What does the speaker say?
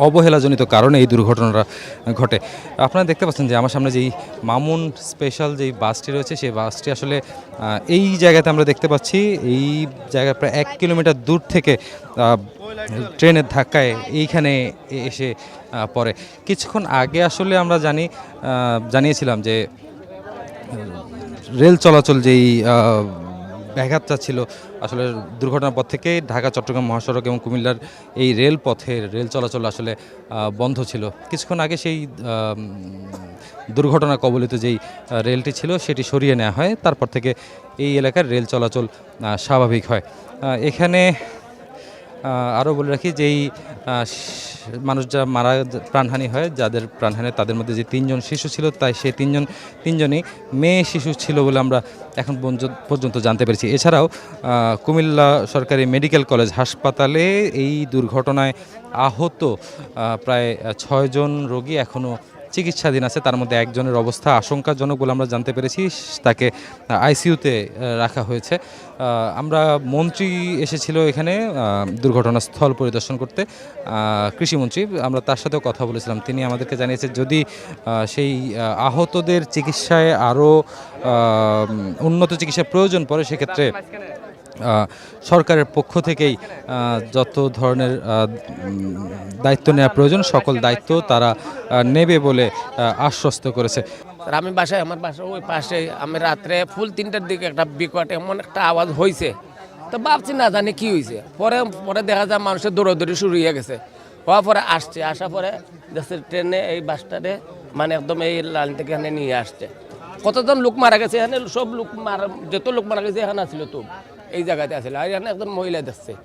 অবহেলাজনিত কারণে এই দুর্ঘটনাটা ঘটে। আপনারা দেখতে পাচ্ছেন যে আমার সামনে যেই মামুন স্পেশাল যেই বাসটি রয়েছে সেই বাসটি আসলে এই জায়গাতে আমরা দেখতে পাচ্ছি এই জায়গায় প্রায় 1 কিলোমিটার দূর থেকে ট্রেনের ধাক্কায় এইখানে এসে পড়ে। কিছুক্ষণ আগে আসলে আমরা জানিয়েছিলাম যে রেল চলাচল যেই ব্যাঘাতটা ছিল আসলে দুর্ঘটনার পর থেকে ঢাকা চট্টগ্রাম মহাসড়ক এবং কুমিল্লার এই রেল পথের রেল চলাচল আসলে বন্ধ ছিল। কিছুক্ষণ আগে সেই দুর্ঘটনা কবলিত যেই রেলটি ছিল সেটি সরিয়ে নেওয়া হয়, তারপর থেকে এই এলাকার রেল চলাচল স্বাভাবিক হয়। এখানে আরও বলে রাখি যে এই মানুষ যা প্রাণহানি হয়, যাদের প্রাণহানি তাদের মধ্যে যে 3জন শিশু ছিল তাই সেই তিনজনই মেয়ে শিশু ছিল বলে আমরা এখন পর্যন্ত জানতে পেরেছি। এছাড়াও কুমিল্লা সরকারি মেডিকেল কলেজ হাসপাতালে এই দুর্ঘটনায় আহত প্রায় 6জন রোগী এখনও চিকিৎসাধীন আছে। তার মধ্যে একজনের অবস্থা আশঙ্কাজনক বলে আমরা জানতে পেরেছি, তাকে আইসিইউতে রাখা হয়েছে। আমরা মন্ত্রী এসেছিল এখানে দুর্ঘটনাস্থল পরিদর্শন করতে, কৃষিমন্ত্রী, আমরা তার সাথেও কথা বলেছিলাম। তিনি আমাদেরকে জানিয়েছেন যদি সেই আহতদের চিকিৎসায় আরও উন্নত চিকিৎসার প্রয়োজন পড়ে সেক্ষেত্রে সরকারের পক্ষ থেকেই যত ধরনের দায়িত্ব নেওয়া প্রয়োজন সকল দায়িত্ব তারা নেবে বলে আশ্বস্ত করেছে। আমি বাসায়, আমার বাসা ওই পাশে, আমি রাত্রে ফুল 3টার দিকে একটা বিকট এমন একটা আওয়াজ হয়েছে, তো ভাবছি না জানি কি হয়েছে। পরে দেখা যায় মানুষের দৌড়াদৌড়ি শুরু হয়ে গেছে। হওয়ার পরে আসা পরে দেখছে ট্রেনে এই বাসটাতে মানে একদম এই লাইন থেকে এখানে নিয়ে আসছে। কতজন লোক মারা গেছে এখানে, সব লোক যত লোক মারা গেছে এখানে আসছিল, তো এই জায়গাতে আসলে আর এখানে একজন মহিলা দেখছে।